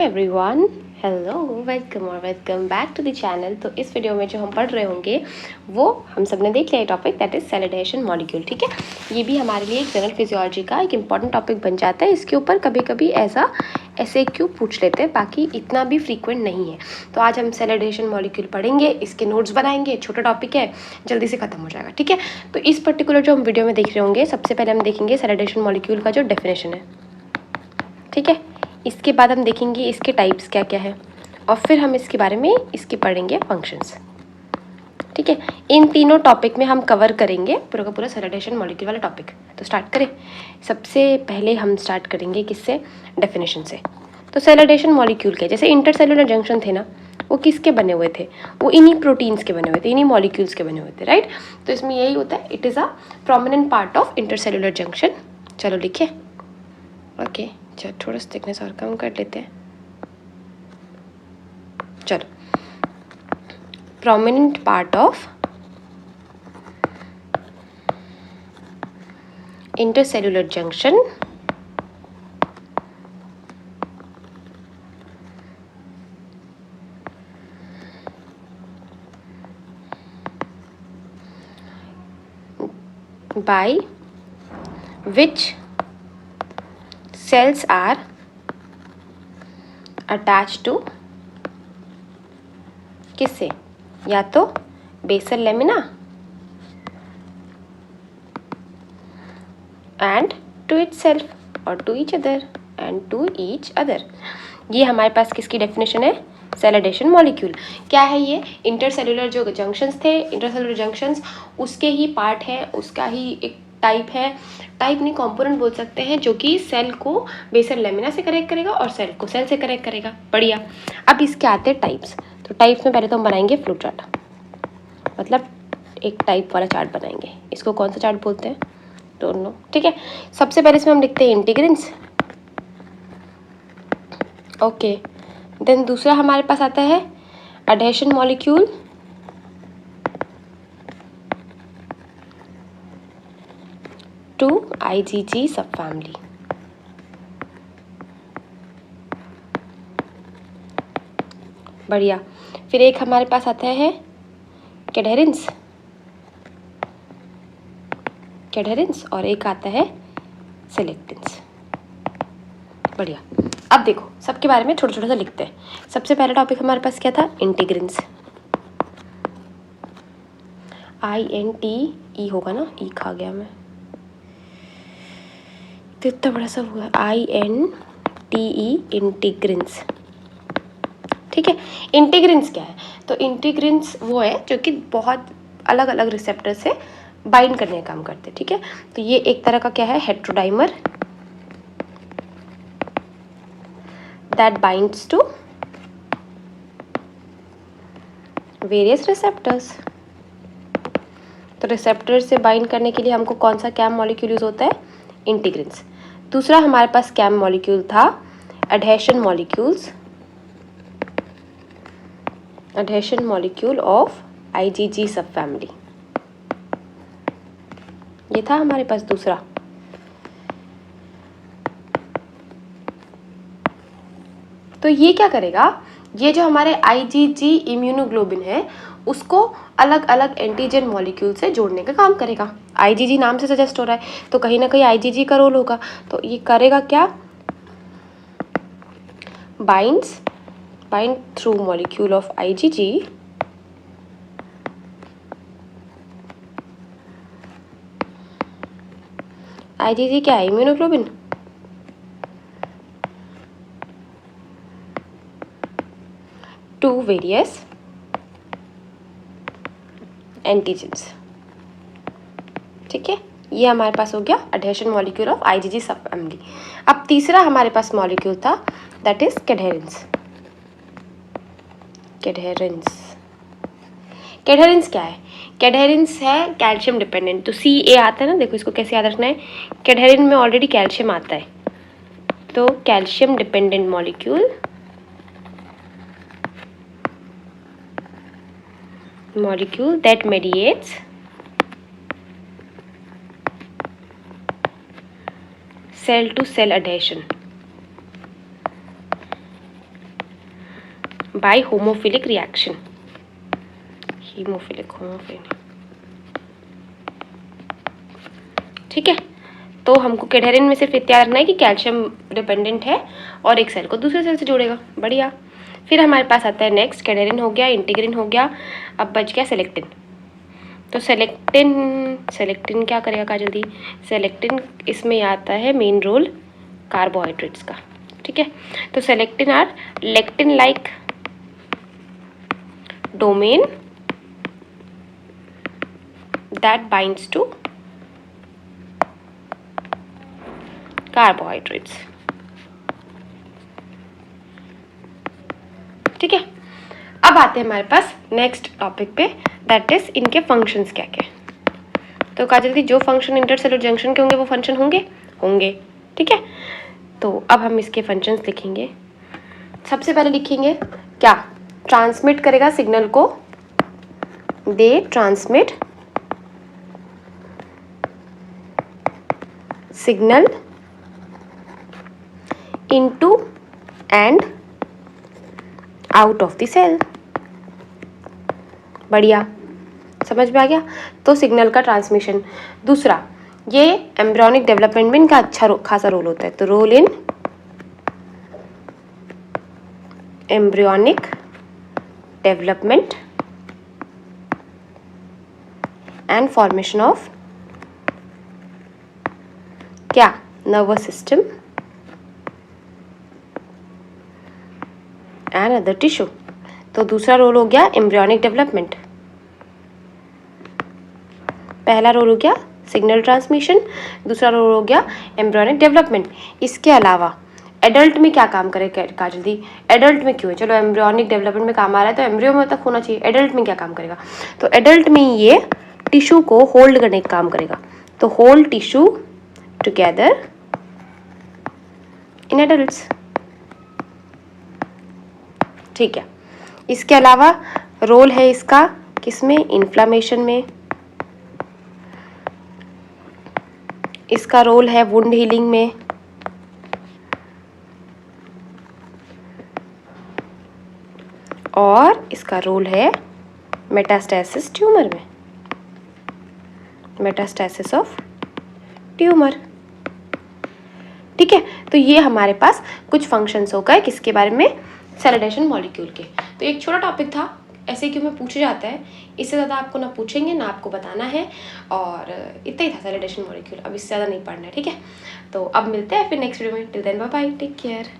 Everyone, hello, welcome और welcome back to the channel. तो इस वीडियो में जो हम पढ़ रहे होंगे वो हम सब ने देख लिया topic, that is cell adhesion molecule. ठीक है, ये भी हमारे लिए एक जनरल फिजियोलॉजी का एक इंपॉर्टेंट टॉपिक बन जाता है। इसके ऊपर कभी कभी ऐसा SAQ पूछ लेते हैं, बाकी इतना भी फ्रीक्वेंट नहीं है। तो आज हम सेल एडेशन मॉलिक्यूल पढ़ेंगे, इसके नोट्स बनाएंगे। छोटा टॉपिक है, जल्दी से खत्म हो जाएगा। ठीक है, तो इस पर्टिकुलर जो हम वीडियो में देख रहे होंगे, सबसे पहले हम देखेंगे सेल एडेशन मॉलिक्यूल का जो डेफिनेशन है। ठीक है, इसके बाद हम देखेंगे इसके टाइप्स क्या क्या है, और फिर हम इसके बारे में इसके पढ़ेंगे फंक्शंस। ठीक है, इन तीनों टॉपिक में हम कवर करेंगे पूरा का पूरा सेल एडेशन मॉलिक्यूल वाला टॉपिक। तो स्टार्ट करें। सबसे पहले हम स्टार्ट करेंगे किससे, डेफिनेशन से। तो सेल एडेशन मॉलिक्यूल के जैसे इंटरसेलुलर जंक्शन थे ना, वो किसके बने हुए थे, वो इन्हीं प्रोटीन्स के बने हुए थे, इन्हीं मॉलिक्यूल्स के बने हुए थे, राइट। तो इसमें यही होता है, it is a prominent part of intercellular junction. चलो लिखिए। ओके, चलो थोड़ा सा थिकनेस और कम कर लेते हैं। चलो, prominent part of intercellular junction by which cells are attached to किससे, या तो basal lamina and to itself और to each other and to each other. ये हमारे पास किसकी डेफिनेशन है, सेल एडेशन मॉलिक्यूल। क्या है ये, इंटरसेलुलर जो जंक्शंस थे, इंटरसेलुलर जंक्शंस उसके ही पार्ट है, उसका ही एक टाइप है, टाइप नहीं कंपोनेंट बोल सकते हैं, जो कि सेल को बेसल लेमिना से कनेक्ट करेगा और सेल को सेल से कनेक्ट करेगा। बढ़िया। अब इसके आते हैं टाइप्स। तो टाइप्स में पहले तो हम बनाएंगे फ्लो चार्ट, मतलब एक टाइप वाला चार्ट बनाएंगे। इसको कौन सा चार्ट बोलते हैं, डोंट नो। ठीक है, सबसे पहले इसमें हम लिखते हैं इंटीग्रिन्स। ओके, देन दूसरा हमारे पास आता है एडेशन मॉलिक्यूल, टू IgG सब फैमिली। बढ़िया। फिर एक हमारे पास आता है कैडहेरेंस, कैडहेरेंस, और एक आता है सिलेक्टेंस। बढ़िया। अब देखो सबके बारे में छोटा छोटा सा लिखते हैं। सबसे पहला टॉपिक हमारे पास क्या था, इंटीग्रिन्स। INTE होगा ना, ई खा गया मैं, तो इतना बड़ा सा हुआ, INTE इंटीग्रिन्स। ठीक है, इंटीग्रिन्स क्या है, तो इंटीग्रिन्स वो है जो कि बहुत अलग अलग रिसेप्टर से बाइंड करने का काम करते हैं। ठीक है, तो ये एक तरह का क्या है, heterodimer that binds to various receptors. तो रिसेप्टर से बाइंड करने के लिए हमको कौन सा कैम मॉलिक्यूल यूज होता है, इंटीग्रिन्स। दूसरा हमारे पास कैम मॉलिक्यूल था adhesion molecules, adhesion molecule of IgG सब फैमिली। ये था हमारे पास दूसरा। तो ये क्या करेगा, ये जो हमारे IgG इम्यूनोग्लोबिन है उसको अलग अलग एंटीजन मॉलिक्यूल से जोड़ने का काम करेगा। IgG नाम से सजेस्ट हो रहा है, तो कहीं ना कहीं IgG का रोल होगा। तो ये करेगा क्या, bind through molecule of IgG IgG क्या है, इम्यूनोग्लोबिन, टू वेरियस एंटीजेंस। ठीक है, ये हमारे पास हो गया एडहेशन मॉलिक्यूल ऑफ IgG सब फैमिली। अब तीसरा हमारे पास मॉलिक्यूल था, दैट इज कैडहेरेंस। कैडहेरेंस, कैडहेरेंस क्या है, कैडहेरेंस है कैल्शियम डिपेंडेंट। तो CA आता है ना, देखो इसको कैसे याद रखना है, कैडहेरेंस में ऑलरेडी कैल्शियम आता है, तो calcium dependent molecule, molecule that mediates cell to cell adhesion। By homophilic reaction, haemophilic homophilic, ठीक है। तो हमको कैडहेरिन में सिर्फ इतना रखना है कि कैल्शियम डिपेंडेंट है और एक सेल को दूसरे सेल से जोड़ेगा, बढ़िया। फिर हमारे पास आता है नेक्स्ट, कैडहेरिन हो गया, इंटीग्रिन हो गया, अब बच गया सेलेक्टिन। तो सेलेक्टिन क्या करेगा का जल्दी, सेलेक्टिन इसमें आता है मेन रोल कार्बोहाइड्रेट्स का, ठीक है। तो selectin are lectin like domain that binds to carbohydrates, ठीक है। अब आते हैं हमारे पास नेक्स्ट टॉपिक पे, दैट इज इनके फंक्शंस क्या क्या। तो काजल दी जो फंक्शन इंटरसेलुलर जंक्शन के होंगे वो फंक्शन होंगे, ठीक है। तो अब हम इसके फंक्शंस लिखेंगे। सबसे पहले लिखेंगे क्या, ट्रांसमिट करेगा सिग्नल को, they transmit signal into and out of the cell, बढ़िया, समझ में आ गया। तो सिग्नल का ट्रांसमिशन। दूसरा, ये एम्ब्रियोनिक डेवलपमेंट में इनका अच्छा खासा रोल होता है। तो role in embryonic development and formation of क्या, nervous system and other tissue. तो दूसरा रोल हो गया एम्ब्रियोनिक डेवलपमेंट, पहला रोल हो गया सिग्नल ट्रांसमिशन, दूसरा रोल हो गया एम्ब्रियोनिक डेवलपमेंट। इसके अलावा एडल्ट में क्या काम करे काजल दी, एडल्ट में क्यों है, चलो एम्ब्रियोनिक डेवलपमेंट में काम आ रहा है तो एम्ब्रियो में तक होना चाहिए, एडल्ट में क्या काम करेगा, तो एडल्ट में ये टिश्यू को होल्ड करने का काम करेगा। तो hold tissue together in adults, ठीक है। इसके अलावा रोल है इसका किसमें, इन्फ्लामेशन में, इसका रोल है वुंड हीलिंग में, और इसका रोल है मेटास्टेसिस ट्यूमर में, मेटास्टेसिस ऑफ ट्यूमर, ठीक है। तो ये हमारे पास कुछ फंक्शंस हो गए किसके बारे में, सैलिडेशन मॉलिक्यूल के। तो एक छोटा टॉपिक था, ऐसे क्यों में पूछा जाता है, इससे ज़्यादा आपको ना पूछेंगे ना आपको बताना है, और इतना ही था सैलिडेशन मॉलिक्यूल, अब इससे ज़्यादा नहीं पढ़ना है, ठीक है। तो अब मिलते हैं फिर नेक्स्ट वीडियो में, till then bye bye, take care.